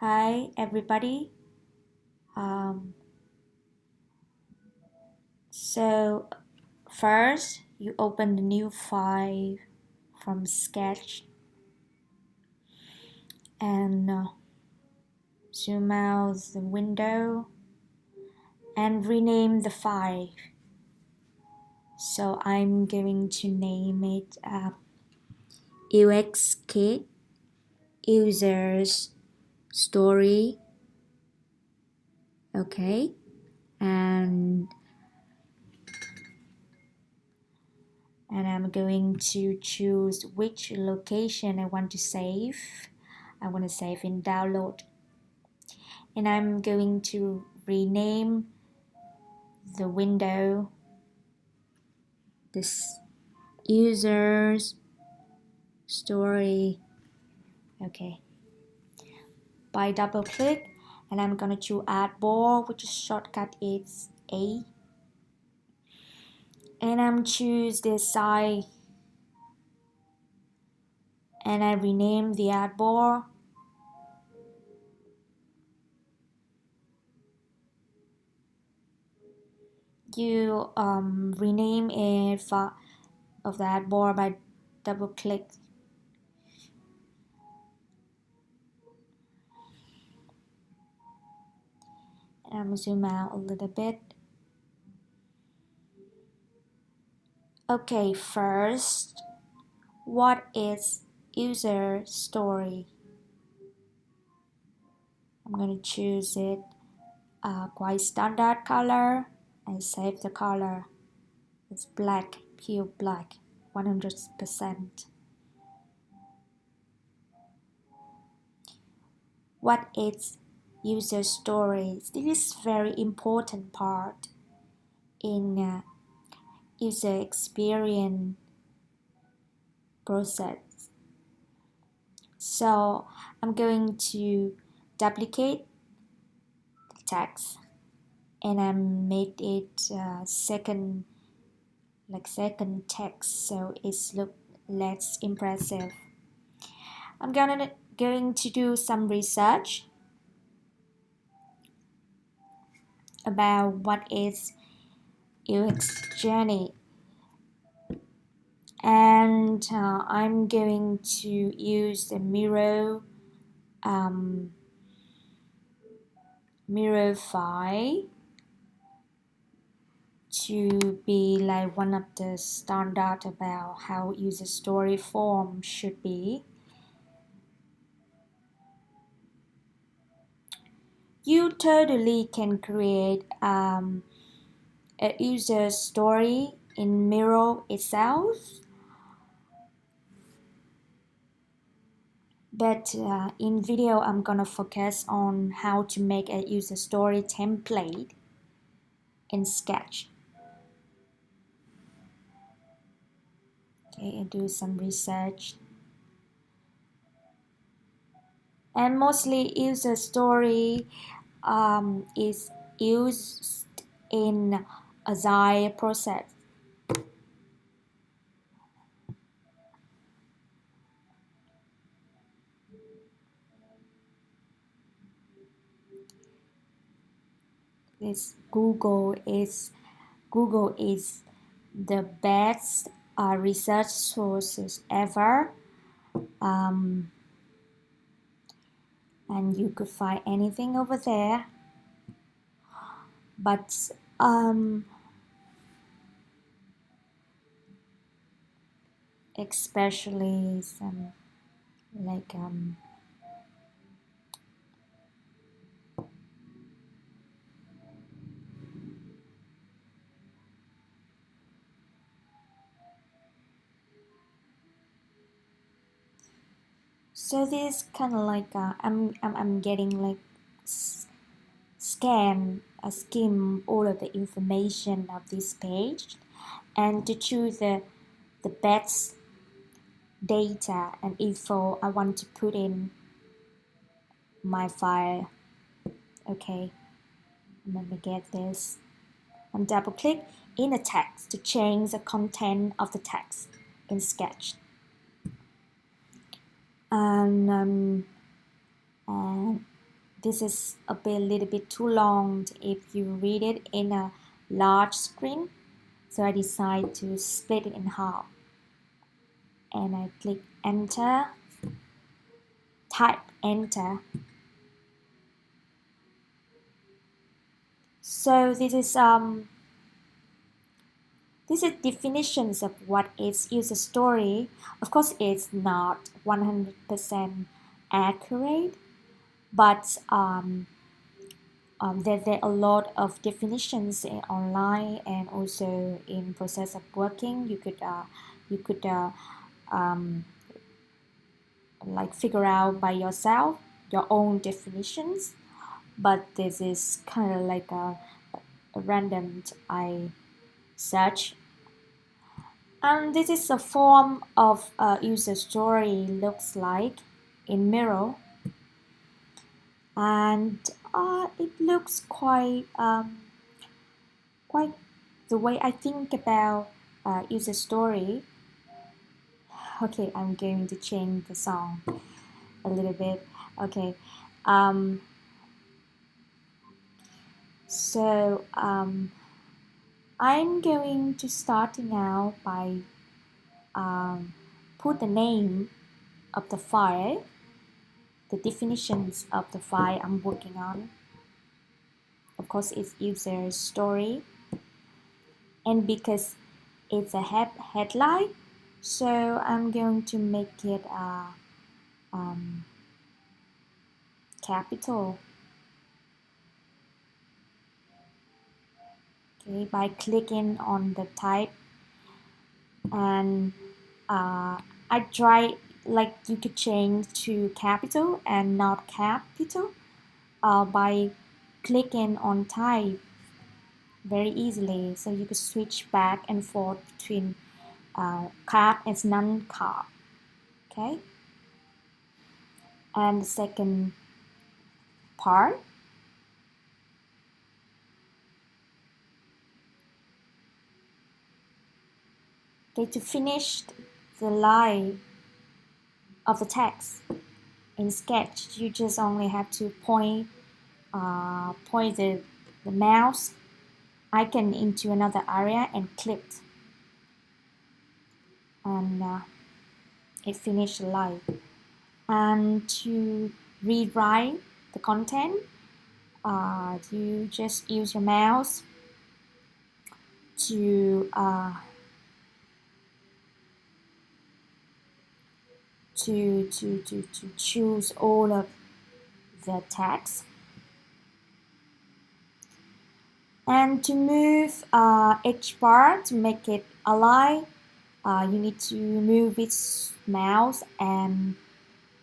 Hi everybody. Um, so first you open the new file from Sketch and zoom out the window and rename the file. So I'm going to name it UX Kit Users Story. Okay, and I'm going to choose which location I want to save. I want to save in download, and I'm going to rename the window this users story. Okay, by double click, and I'm gonna choose add board, which shortcut is A, and I'm choose this size, and I rename the add board. You rename it of the add board by double click. And I'm zoom out a little bit. Okay, first, what is user story? I'm going to choose it quite standard color and save the color. It's black, pure black, 100%. What is user stories? This is very important part in user experience process. So I'm going to duplicate the text and I made it second text, so it's look less impressive. I'm going to do some research about what is UX journey, and I'm going to use the mirror file to be like one of the standard about how user story form should be. You totally can create a user story in Miro itself, but in video I'm gonna focus on how to make a user story template in Sketch. Okay, and do some research. And mostly user story is used in agile process. This Google is the best research sources ever, and you could find anything over there. But especially some like so this kind of like I'm getting like skim all of the information of this page and to choose the best data and info I want to put in my file. Okay, let me get this. And double click in the text to change the content of the text in Sketch. And this is little bit too long if you read it in a large screen. So I decide to split it in half. And I click enter, type enter. So this is definitions of what is user story. Of course, it's not 100% accurate, but there are a lot of definitions online and also in process of working. You could um, like figure out by yourself your own definitions. But this is kind of like a random I search. And this is a form of user story looks like in Miro, and it looks quite the way I think about user story. Okay, I'm going to change the song a little bit. Okay, um, so I'm going to start now by put the name of the file, the definitions of the file I'm working on. Of course, it's user story, and because it's a headline, so I'm going to make it um, capital. Okay, by clicking on the type, and I try like you could change to capital and not capital by clicking on type very easily. So you could switch back and forth between cap and non-cap. Okay, and the second part. Okay, to finish the line of the text in Sketch, you just only have to point the mouse icon into another area and click, and it finished the line. And to rewrite the content, you just use your mouse to to choose all of the text, and to move each part to make it align, you need to move its mouse and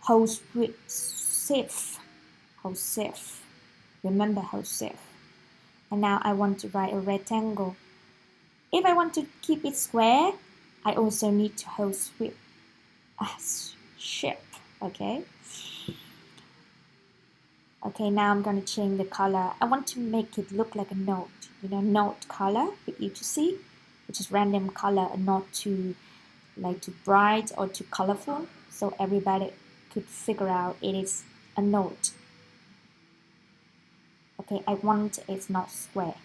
hold shift, hold shift. Remember hold shift. And now I want to write a rectangle. If I want to keep it square, I also need to hold shift. Okay. Okay, now I'm going to change the color. I want to make it look like a note, note color for you to see, which is random color and not too too bright or too colorful, so everybody could figure out it is a note. Okay, I want it's not square,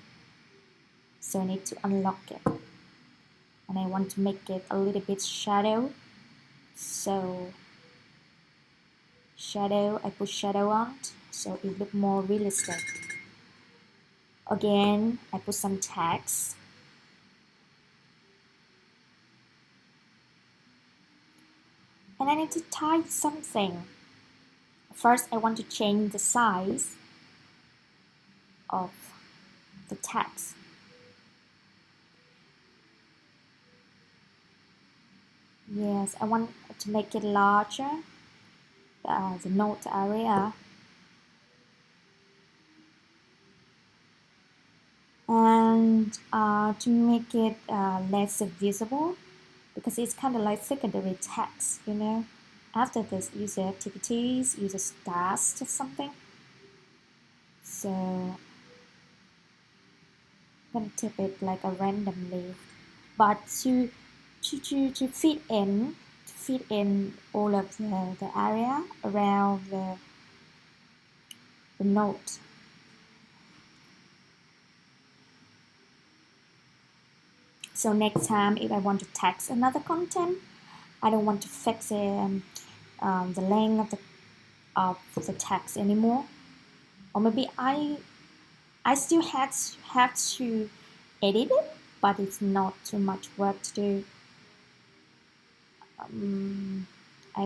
so I need to unlock it, and I want to make it a little bit shadow. So shadow, I put shadow on so it look more realistic. Again, I put some text. And I need to type something. First, I want to change the size of the text. Yes, I want to make it larger, the note area. And to make it less visible, because it's kind of like secondary text, after this user activities, user tasks or something. So I'm gonna tip it like a randomly, but to fit in all of the area around the the note. So next time if I want to text another content, I don't want to fix the length of the text anymore. Or maybe I still have to edit it, but it's not too much work to do. I'm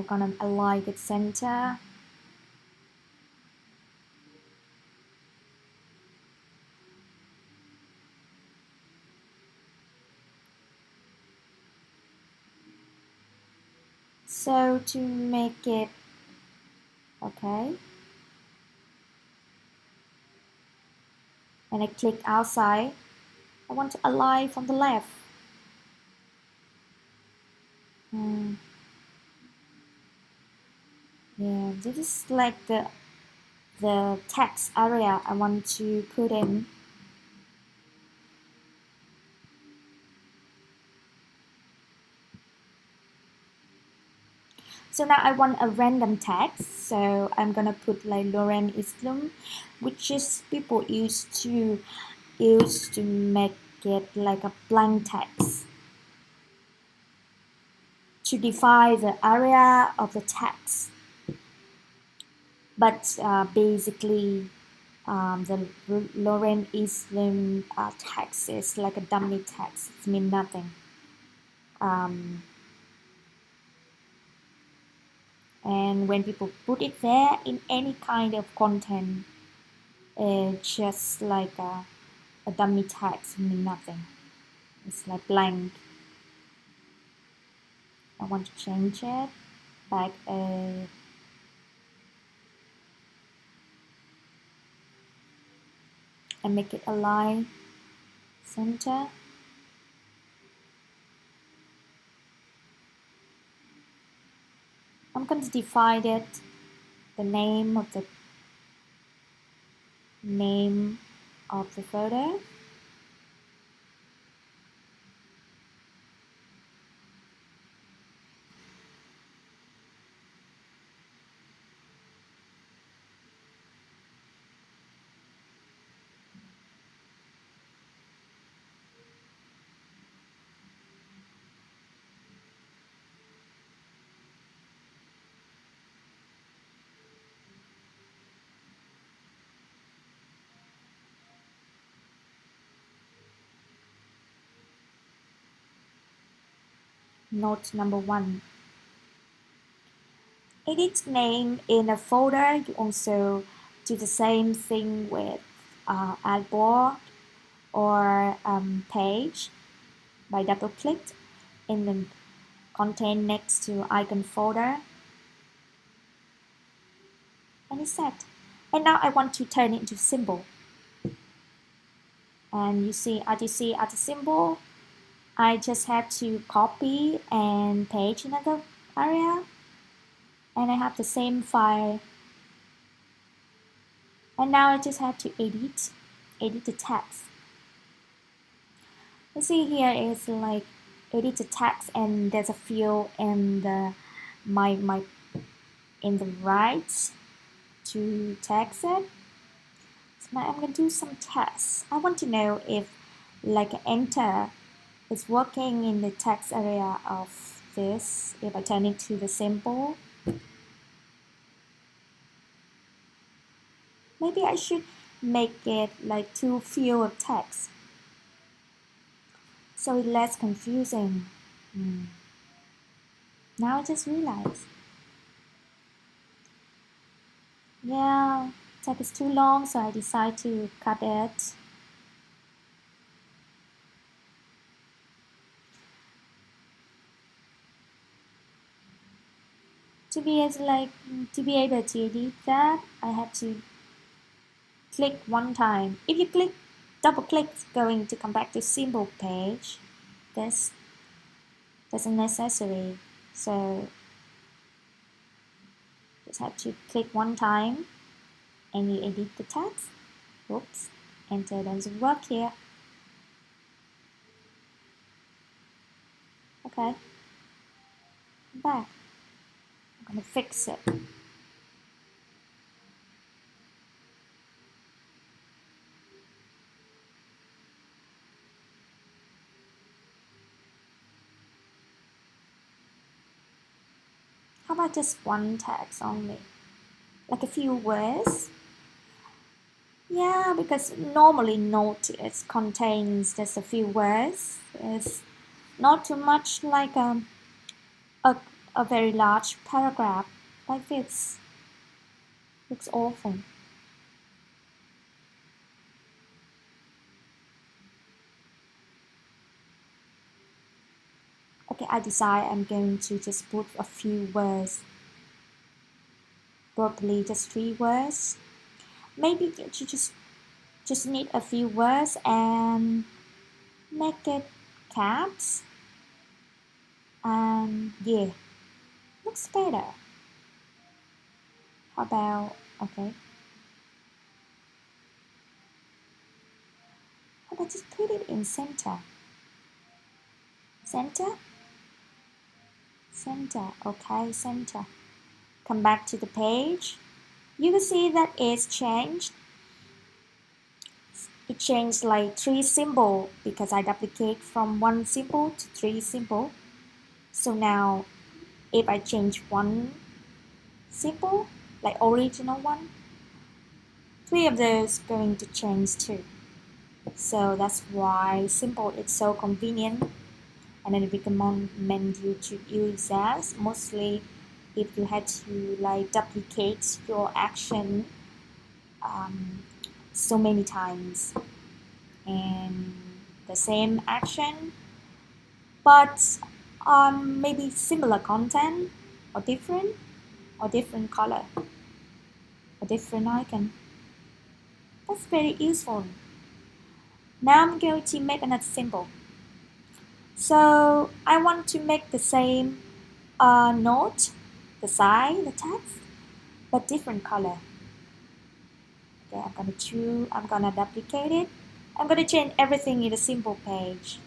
gonna align the center. So to make it okay, and I click outside, I want to align from the left. Hmm. Yeah, this is like the text area I want to put in. So now I want a random text. So I'm gonna put like Lauren Islam, which is people used to make it like a blank text to define the area of the text. But basically, the Lauren Islam text is like a dummy text. It means nothing. Um, and when people put it there in any kind of content, it's just like a dummy text, mean nothing. It's like blank. I want to change it back and make it align center. I'm going to define it, the name of the photo. Note number 1. Edit name in a folder. You also do the same thing with artboard or page by double click in the content next to icon folder, and it's set. And now I want to turn it into symbol. And you see, as you see at the symbol, I just have to copy and paste another area, and I have the same file. And now I just have to edit the text. You see here is like edit the text, and there's a field in the my in the right to text it. So now I'm gonna do some tests. I want to know if like enter is working in the text area of this. If I turn it to the symbol, maybe I should make it like two field of text so it's less confusing. Now I just realized. Yeah, text is too long, so I decide to cut it. To be able to edit that, I have to click one time. If you double click, it's going to come back to symbol page. This isn't necessary. So just have to click one time and you edit the text. Oops, enter doesn't work here. Okay, I'm back. I'm gonna fix it. about just one text only? Like a few words? Yeah, because normally note it contains just a few words. It's not too much like a, a very large paragraph like this. Looks awful. Okay, I decide I'm going to just put a few words. Probably just 3 words. Maybe you just need a few words and make it caps. And yeah, looks better. How about okay? How about just put it in center? Center? Center. Okay, center. Come back to the page. You will see that it's changed. It changed like 3 symbols because I duplicate from 1 symbol to 3 symbols. So now if I change 1 symbol, like original one, 3 of those going to change too. So that's why symbol is so convenient, and then we recommend you to use that mostly if you had to like duplicate your action so many times and the same action, but maybe similar content or different color or different icon. That's very useful. Now I'm going to make another symbol. So I want to make the same note, the sign, the text, but different color. Okay, I'm gonna duplicate it. I'm gonna change everything in the symbol page.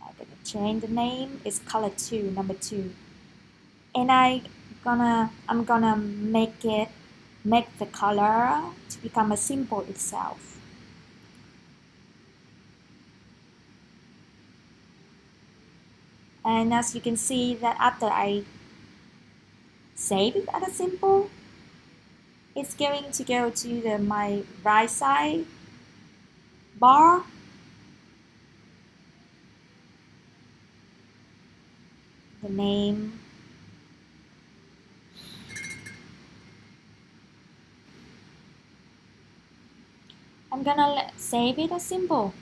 I'm gonna change the name, it's color 2, number 2. And I'm gonna make the color to become a symbol itself. And as you can see that after I save it as a symbol, it's going to go to my right side bar. The name. I'm gonna save it as symbol.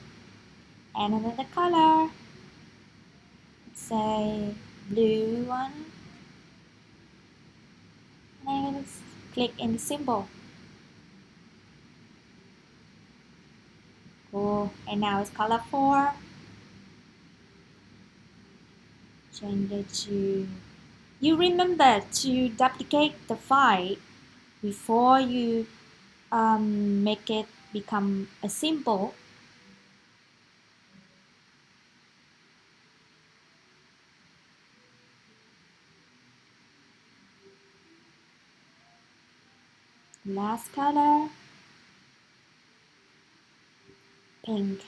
And another color. Let's say blue one. And click in the symbol. Cool. And now it's color 4. Change it to. You remember to duplicate the file before you make it become a symbol. Last color, pink.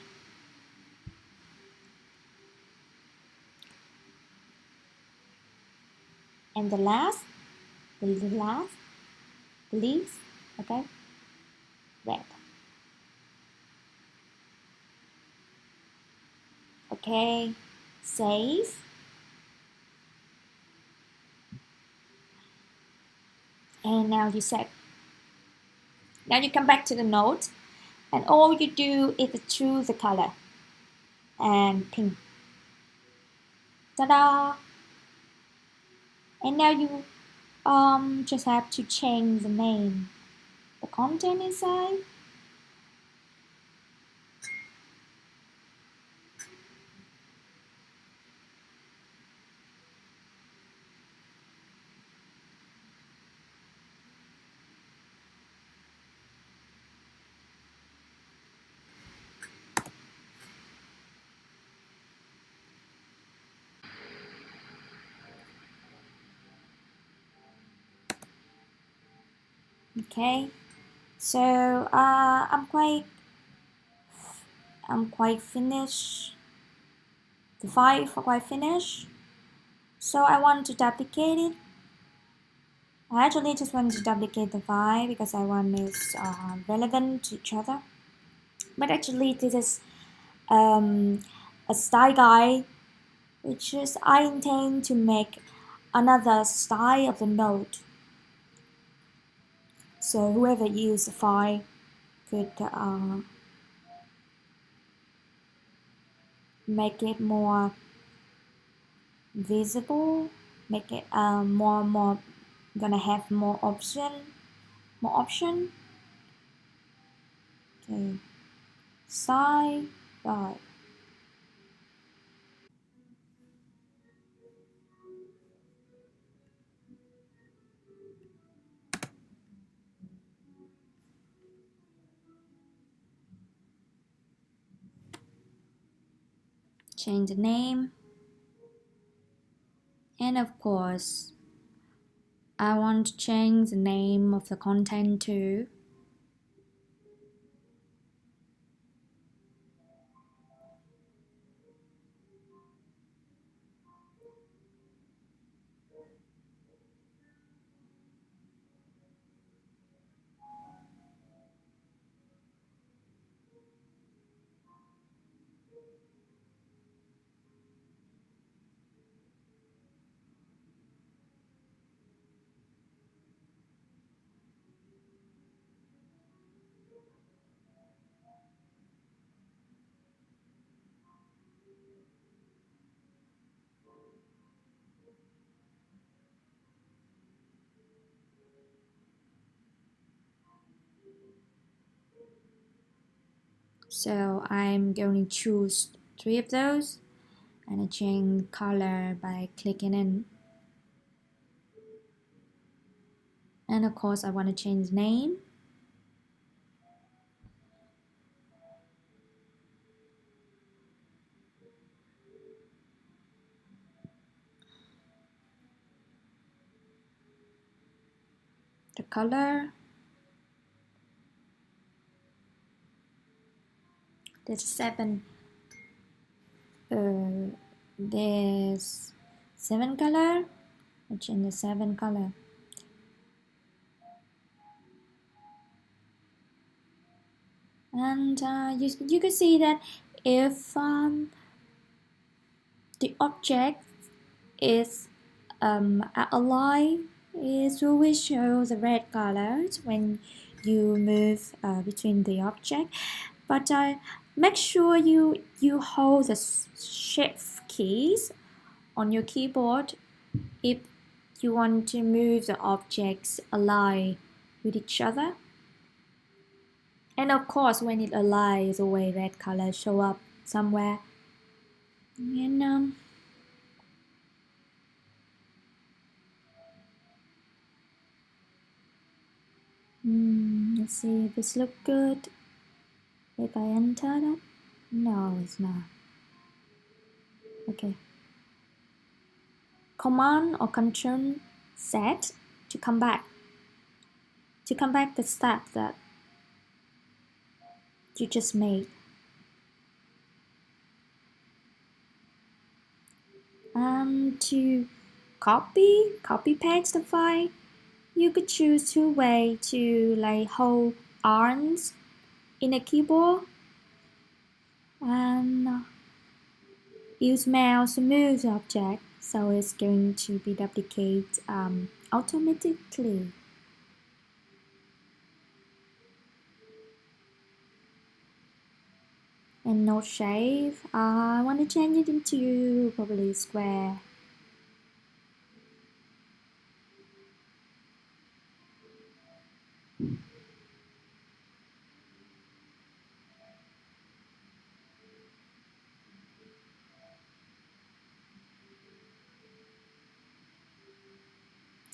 And the last, leaves, okay, red. Okay, save. And now you set. Now you come back to the note, and all you do is choose the color and pink. Ta-da! And now you just have to change the name, the content inside. Okay, so I'm quite finished. The file for quite finished. So I want to duplicate it I actually just want to duplicate the file because I want is relevant to each other. But actually this is a style guide, which is I intend to make another style of the note. So whoever uses the file could make it more visible, make it more gonna have more option. Okay, side by change the name, and of course I want to change the name of the content too. So I'm going to choose 3 of those and I change color by clicking in. And of course I want to change name. The color. There's 7 there's 7 color. I change the 7 color. And you can see that if the object is aligned, it will show the red colors when you move between the object. But make sure you hold the shift keys on your keyboard if you want to move the objects align with each other. And of course, when it aligns, the way red color show up somewhere. And let's see if this look good. If I enter that, no, it's not. Okay. Command or Control Z to come back. To come back the step that you just made. And to copy paste the file, you could choose 2 ways to like hold arms in a keyboard and use mouse to move the object, so it's going to be duplicate automatically. And no shape, I want to change it into probably square.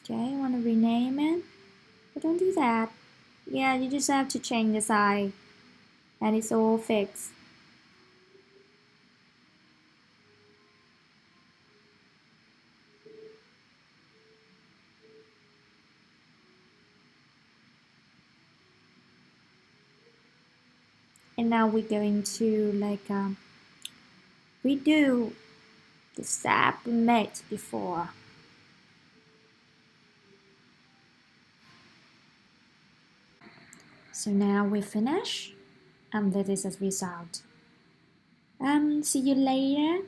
Okay, I want to rename it, but don't do that. Yeah, you just have to change the size and it's all fixed. And now we're going to like redo the step we made before. So now we finish, and this is the result. See you later.